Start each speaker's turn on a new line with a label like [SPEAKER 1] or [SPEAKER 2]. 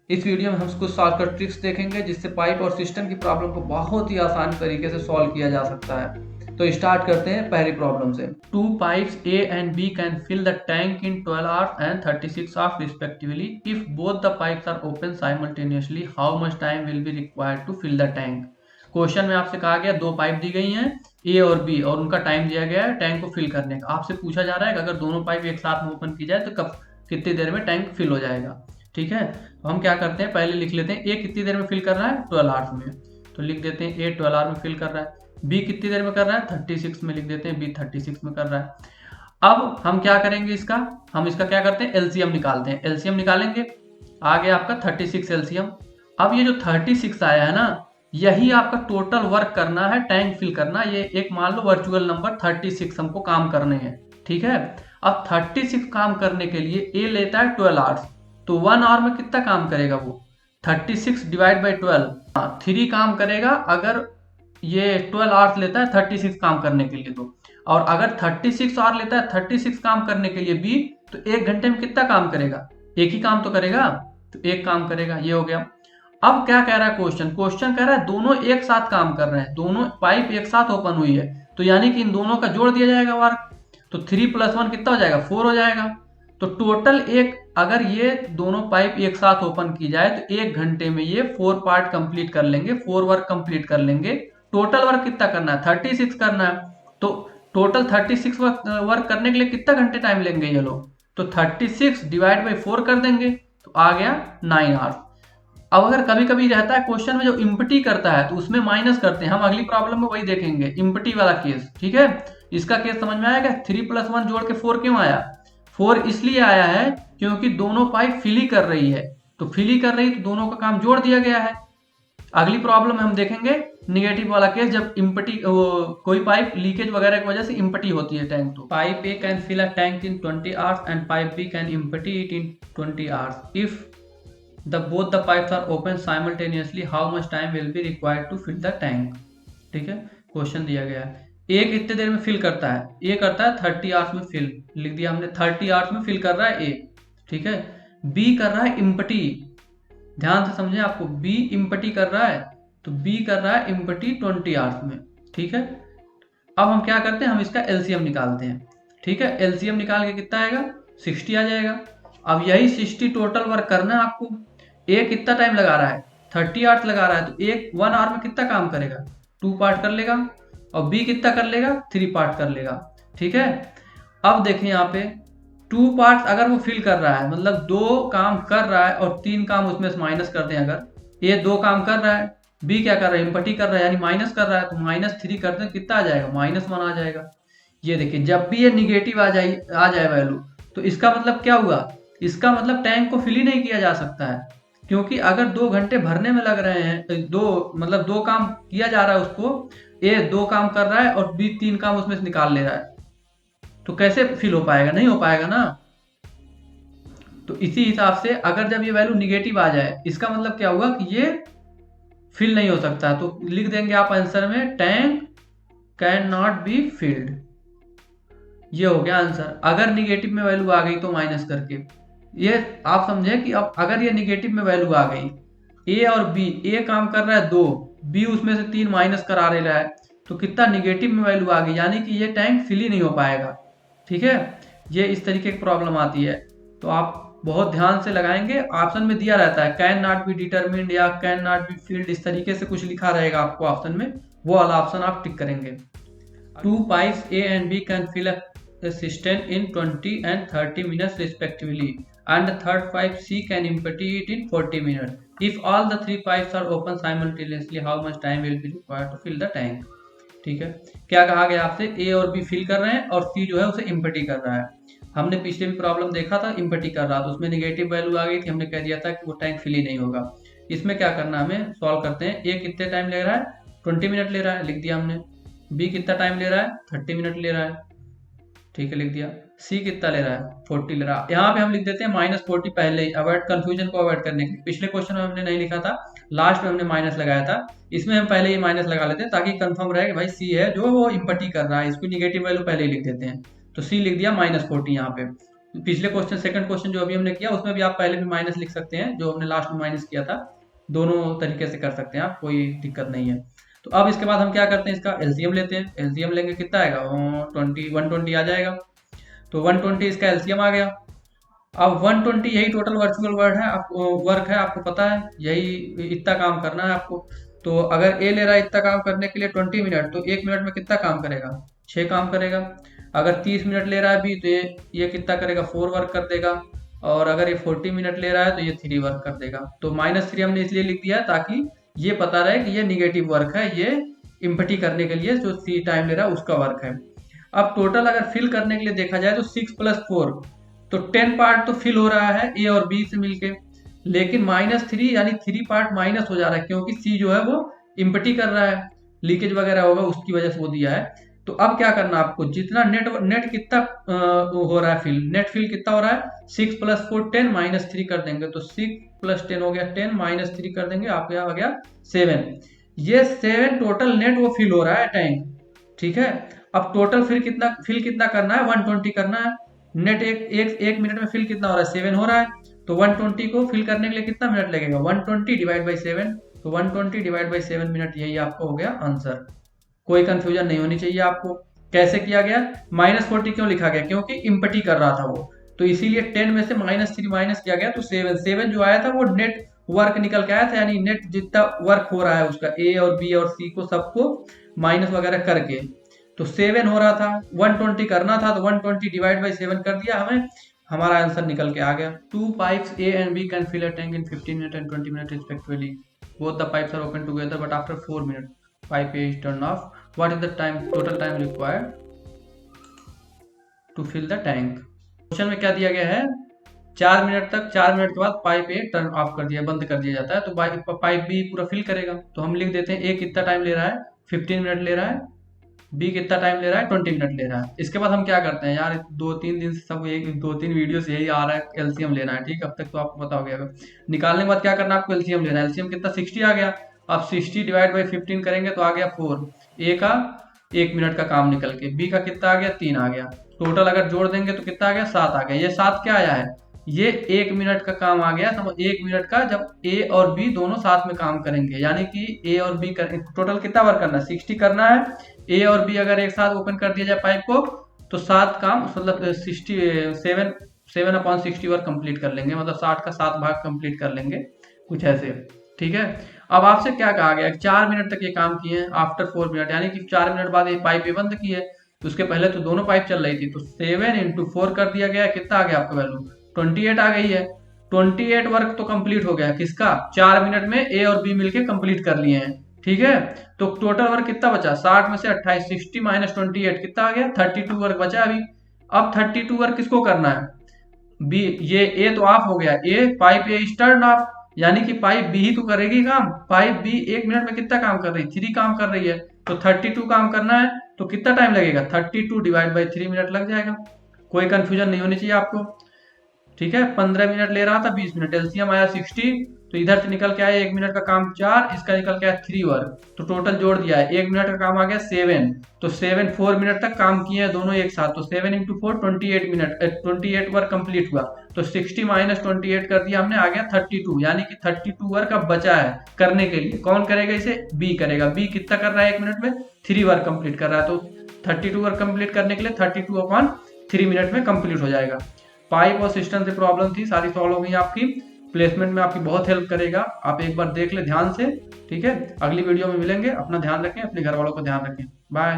[SPEAKER 1] इस वीडियो में हम कुछ शॉर्टकट ट्रिक्स देखेंगे जिससे पाइप और सिस्टम की प्रॉब्लम को बहुत ही आसान तरीके से सॉल्व किया जा सकता है। तो स्टार्ट करते हैं पहली प्रॉब्लम से। Two pipes A and B can fill the tank in 12 hours and 36 hours respectively. If both the pipes are open simultaneously, how much time will be required to fill the tank. Question में आपसे कहा गया दो pipe दी गई हैं ए और B और उनका टाइम दिया गया है टैंक को फिल करने का। आपसे पूछा जा रहा है कि अगर दोनों पाइप एक साथ में ओपन की जाए तो कब कितनी देर में टैंक फिल हो जाएगा। ठीक है, तो हम क्या करते हैं, पहले लिख लेते हैं ए कितनी देर में फिल कर रहा है 12 आवर्स में, तो लिख देते हैं ए 12 आवर में फिल कर रहा है। बी कितनी देर में कर रहा है 36 में, लिख देते हैं बी 36 में कर रहा है। अब हम क्या करेंगे इसका, हम इसका क्या करते हैं एलसीएम निकालते हैं। एलसीएम निकालेंगे, आ गया आपका 36 एलसीएम। अब ये जो 36 आया है ना, यही आपका टोटल वर्क करना है, टैंक फिल करना। ये एक मान लो वर्चुअल नंबर 36 हमको काम करने हैं। ठीक है, अब 36 काम करने के लिए ए लेता है 12 आवर्स, तो 1 आवर में कितना काम करेगा वो 36 डिवाइड बाई 12, 3 काम करेगा अगर ये 12 आवर्स लेता है 36 काम करने के लिए। तो और अगर 36 आवर लेता है 36 काम करने के लिए बी, तो 1 घंटे में कितना काम करेगा, एक ही काम तो करेगा, तो एक काम करेगा। ये हो गया। अब क्या कह रहा है क्वेश्चन, क्वेश्चन कह रहा है दोनों एक साथ काम कर रहे हैं, दोनों पाइप एक साथ ओपन हुई है, तो यानी कि इन दोनों का जोड़ दिया जाएगा वर्क, तो 3 + 1 कितना हो जाएगा 4 हो जाएगा। तो टोटल एक, अगर ये दोनों पाइप एक साथ ओपन की जाए तो 1 घंटे में ये 4 पार्ट कंप्लीट कर लेंगे, 4 वर्क कंप्लीट कर लेंगे। टोटल वर्क कितना करना है 36 करना है, तो टोटल 36 वर्क करने के लिए कितना घंटे टाइम लेंगे ये लोग, तो 36 डिवाइड बाई 4 कर देंगे, तो आ गया 9 आवर्स। अब अगर कभी कभी रहता है क्वेश्चन में जो इम्पटी करता है तो उसमें माइनस करते हैं, हम अगली प्रॉब्लम में वही देखेंगे इम्पटी वाला केस। ठीक है, इसका केस समझ में आएगा। 3 + 1 जोड़ के 4 क्यों आया, 4 इसलिए आया है क्योंकि दोनों पाइप फिली कर रही है, तो फिली कर रही तो दोनों का काम जोड़ दिया गया है। अगली प्रॉब्लम में हम देखेंगे निगेटिव वाला केस, जब इम्पटी कोई पाइप लीकेज वगैरह की वजह से इम्पटी होती है टैंक। तो pipe A can fill a tank in 20 hours and pipe B can empty it in 20 hours. If both the pipes are open simultaneously, how much time will be required to fill the tank। ठीक है, question दिया गया है ए कितने देर में fill करता है, ए करता है 30 आवर्स में फिल, लिख दिया हमने 30 आवर्स में फिल कर रहा है ए। ठीक है, बी कर रहा है इम्पटी, ध्यान से समझे, आपको बी इम्पटी कर रहा है, तो बी कर रहा है इम्पटी 20 आवर्स में। ठीक है, अब हम क्या करते हैं, हम इसका एलसीएम निकालते हैं। ठीक है, एलसीएम निकाल के कितना आएगा 60 आ जाएगा। अब यही 60 टोटल वर्क करना है आपको। ए कितना टाइम लगा रहा है 30 आवर्स लगा रहा है, तो एक 1 आवर में कितना काम करेगा 2 पार्ट कर लेगा, और बी कितना कर लेगा 3 पार्ट कर लेगा। ठीक है, अब देखें यहाँ पे 2 पार्ट अगर वो फिल कर रहा है, मतलब 2 काम कर रहा है और 3 काम उसमें से माइनस कर दें, अगर ए 2 काम कर रहा है, बी क्या कर रहा है इम्पटी कर रहा है यानी माइनस कर रहा है, तो -3 कर दें कितना आ जाएगा -1 आ जाएगा। ये देखिए जब भी ये निगेटिव आ जाए वैल्यू, तो इसका मतलब क्या हुआ, इसका मतलब टैंक को फिल ही नहीं किया जा सकता है, क्योंकि अगर 2 घंटे भरने में लग रहे हैं, दो काम किया जा रहा है उसको, ए 2 काम कर रहा है और बी 3 काम उसमें से निकाल ले रहा है, तो कैसे फिल हो पाएगा, नहीं हो पाएगा ना। तो इसी हिसाब से अगर जब ये वैल्यू निगेटिव आ जाए, इसका मतलब क्या हुआ कि ये फिल नहीं हो सकता, तो लिख देंगे आप आंसर में tank can not be filled. ये हो गया आंसर। अगर निगेटिव में वैल्यू आ गई तो माइनस करके, ये आप समझे कि अब अगर ये निगेटिव में वैल्यू आ गई, ए और बी, ए काम कर रहा है 2, बी उसमें से 3 माइनस करा ले रहा है, तो कितना निगेटिव में वैल्यू आ गई, यानी कि ये टैंक फिल ही नहीं हो पाएगा। ठीक है, ये इस तरीके की प्रॉब्लम आती है, तो आप बहुत ध्यान से लगाएंगे। ऑप्शन में दिया रहता है कैन नॉट बी डिटरमिन्ड या कैन नॉट बी फील्ड, इस तरीके से कुछ लिखा रहेगा आपको ऑप्शन में, वो वाला ऑप्शन आप टिक करेंगे। 2 pipes A and B can fill a cistern in 20 and 30 minutes respectively, and the third pipe C can empty it in 40 minutes. If all the 3 pipes are open simultaneously, how much time will be required to fill the tank? ठीक है, क्या कहा गया आपसे, ए और B fill कर रहे हैं और सी जो है उसे इम्पटी कर रहा है। हमने पिछले भी प्रॉब्लम देखा था, इम्पटी कर रहा था, उसमें निगेटिव वैल्यू आ गई थी, हमने कह दिया था कि वो टैंक फिल ही नहीं होगा। इसमें क्या करना, हमें सॉल्व करते हैं। ए कितने टाइम ले रहा है 20 मिनट ले रहा है, लिख दिया हमने। बी कितना टाइम ले रहा है 30 मिनट ले रहा है, ठीक है लिख दिया। सी कितना ले रहा है 40 ले रहा है। यहाँ पे हम लिख देते हैं -40 पहले ही, अवॉइड कंफ्यूजन को अवॉइड करने के लिए। पिछले क्वेश्चन में हमने नहीं लिखा था, लास्ट में हमने माइनस लगाया था, इसमें हम पहले ही माइनस लगा लेते हैं ताकि कंफर्म रहे कि भाई सी है जो वो इम्पटी कर रहा है, इसको निगेटिव वैल्यू पहले ही लिख देते हैं। तो सी लिख दिया -40 यहाँ पे। पिछले क्वेश्चन सेकंड क्वेश्चन जो अभी हमने किया उसमें भी आप पहले भी माइनस लिख सकते हैं, जो हमने लास्ट में माइनस किया था। दोनों तरीके से कर सकते हैं आप, कोई दिक्कत नहीं है। तो अब इसके बाद हम क्या करते हैं, इसका एलसीएम लेते हैं। एलसीएम लेंगे कितना आएगा, 120 आ जाएगा। तो 120 इसका एलसीएम आ गया। अब 120 यही टोटल वर्चुअल वर्ड है, आपको वर्क है, आपको पता है यही इतना काम करना है आपको। तो अगर ए ले रहा है इतना काम करने के लिए 20 मिनट, तो 1 मिनट में कितना काम करेगा, 6 काम करेगा। अगर 30 मिनट ले रहा है बी, तो ये कितना करेगा, 4 वर्क कर देगा। और अगर ये 40 मिनट ले रहा है तो ये 3 वर्क कर देगा। तो -3 हमने इसलिए लिख दिया है ताकि ये पता रहे कि ये निगेटिव वर्क है, ये इम्पटी करने के लिए जो सी टाइम ले रहा है उसका वर्क है। अब टोटल अगर फिल करने के लिए देखा जाए तो 6 + 4, तो 10 पार्ट तो फिल हो रहा है ए और बी से मिलके, लेकिन -3 यानी 3 पार्ट माइनस हो जा रहा है, क्योंकि सी जो है वो इम्पटी कर रहा है, लीकेज वगैरह होगा उसकी वजह से वो दिया है। तो अब क्या करना आपको, जितना नेट कितना हो रहा है फिल, नेट फिल कितना हो रहा है, 6 + 4 10 -3 कर देंगे, तो 6 + 10 हो गया 10, -3 कर देंगे, आपके यहाँ आ गया 7। ये 7 टोटल नेट वो फिल हो रहा है टैंक, ठीक है। अब टोटल फिर फिल कितना करना है, 120 करना है। नेट एक मिनट में फिल कितना हो रहा है, 7 हो रहा है। तो 120 को फिल करने के लिए कितना मिनट लगेगा, 120 डिवाइड बाई 7, तो 120 डिवाइड बाई 7 मिनट, यही आपको हो गया आंसर। कोई कंफ्यूजन नहीं होनी चाहिए आपको। कैसे किया गया, -40 क्यों लिखा गया, क्योंकि इम्पटी कर रहा था वो, तो इसीलिए 10 में से -3 माइनस किया गया, तो 7 जो आया था वो नेट वर्क निकल के आया था, यानी नेट जितना वर्क हो रहा है उसका ए और बी और सी को सबको माइनस वगैरह करके, तो 7 हो रहा था, 120 करना था, तो 120 डिवाइड बाई 7 कर दिया हमें, हमारा आंसर निकल के आ गया। 2 pipes A and B can fill a tank in 15 minutes and 20 minutes respectively. Both the pipes are open together, but after 4 minutes, pipe A is turned off. What is the total time required to fill the tank? Question में क्या दिया गया है, 4 minute तक, 4 minute के बाद pipe ए turn off कर दिया, बंद कर दिया जाता है, तो पाइप बी पूरा फिल करेगा। तो हम लिख देते हैं ए कितना टाइम ले रहा है, 15 मिनट ले रहा है, बी कितना टाइम ले रहा है, 20 मिनट ले रहा है। इसके बाद हम क्या करते हैं यार, 2-3 दिन से सब एक 2-3 वीडियो से यही आ रहा है, एलसीएम लेना है, ठीक है, अब तक तो आपको पता हो गया। निकालने के बाद क्या करना है आपको, एलसीएम लेना है। एलसीएम कितना, 60 आ गया। अब 60 डिवाइड बाई 15 करेंगे तो आ गया 4, ए का 1 मिनट का काम निकल के, बी का कितना आ गया, 3 आ गया। टोटल अगर जोड़ देंगे तो कितना आ गया, 7 आ गया। ये 7 क्या आया है, ये 1 मिनट का काम आ गया। समझ, 1 मिनट का जब ए और बी दोनों साथ में काम करेंगे, यानी कि ए और बी टोटल कितना वर्क करना है, 60 करना है। ए और बी अगर एक साथ ओपन कर दिया जाए पाइप को, तो 7 काम, मतलब 7/60 वर्क कंप्लीट कर लेंगे, मतलब 60 का 7 भाग कंप्लीट कर लेंगे, कुछ ऐसे, ठीक है। अब आपसे क्या कहा गया, 4 मिनट तक ये काम किए हैं, आफ्टर 4 मिनट, यानी कि 4 मिनट बाद ये पाइप ये बंद की है। तो उसके पहले तो दोनों पाइप चल रही थी, तो 7 × 4 कर दिया गया, कितना आ गया आपका वैल्यू, 28 आ गई है। 28 वर्क तो कंप्लीट हो गया, किसका, 4 मिनट में ए और बी मिलके कंप्लीट कर लिए हैं, ठीक है। तो टोटल वर्क कितना बचा, 60 में से 28, 60 - 28 कितना आ गया, 32 वर्क बचा अभी। अब 32 वर्क किसको करना है, बी, ये ए तो ऑफ हो गया, ए पाइप ए टर्न ऑफ, यानी कि पाइप बी ही तो करेगी काम। पाइप बी 1 मिनट में कितना काम कर रही है, 3 काम कर रही है, तो 32 काम करना है, तो कितना टाइम लगेगा, 32 डिवाइड बाई 3 मिनट लग जाएगा। कोई कंफ्यूजन नहीं होनी चाहिए आपको, ठीक है। 15 मिनट ले रहा था, 20 मिनट, एलसीएम आया 60, तो इधर से निकल के आया 1 मिनट का काम 4, इसका निकल के आया 3 वर्क, तो टोटल जोड़ दिया है, 1 मिनट का काम आ गया 7, तो 4 मिनट तक काम किए हैं दोनों एक साथ, तो 7 × 4 28 मिनट, 28 वर्क कंप्लीट हुआ। तो 60 - 28 कर दिया हमने, आ गया 32, यानी कि 32 वर्क अब बचा है करने के लिए। कौन करेगा इसे, बी करेगा। बी कितना कर रहा है 1 मिनट में, 3 वर्क कंप्लीट कर रहा है, तो 32 वर्क कंप्लीट करने के लिए 32/3 मिनट में कंप्लीट हो जाएगा। पाइप और सिस्टम से प्रॉब्लम थी, सारी सॉल्व हो गई आपकी। प्लेसमेंट में आपकी बहुत हेल्प करेगा, आप एक बार देख ले ध्यान से, ठीक है। अगली वीडियो में मिलेंगे, अपना ध्यान रखें, अपने घर वालों का ध्यान रखें, बाय।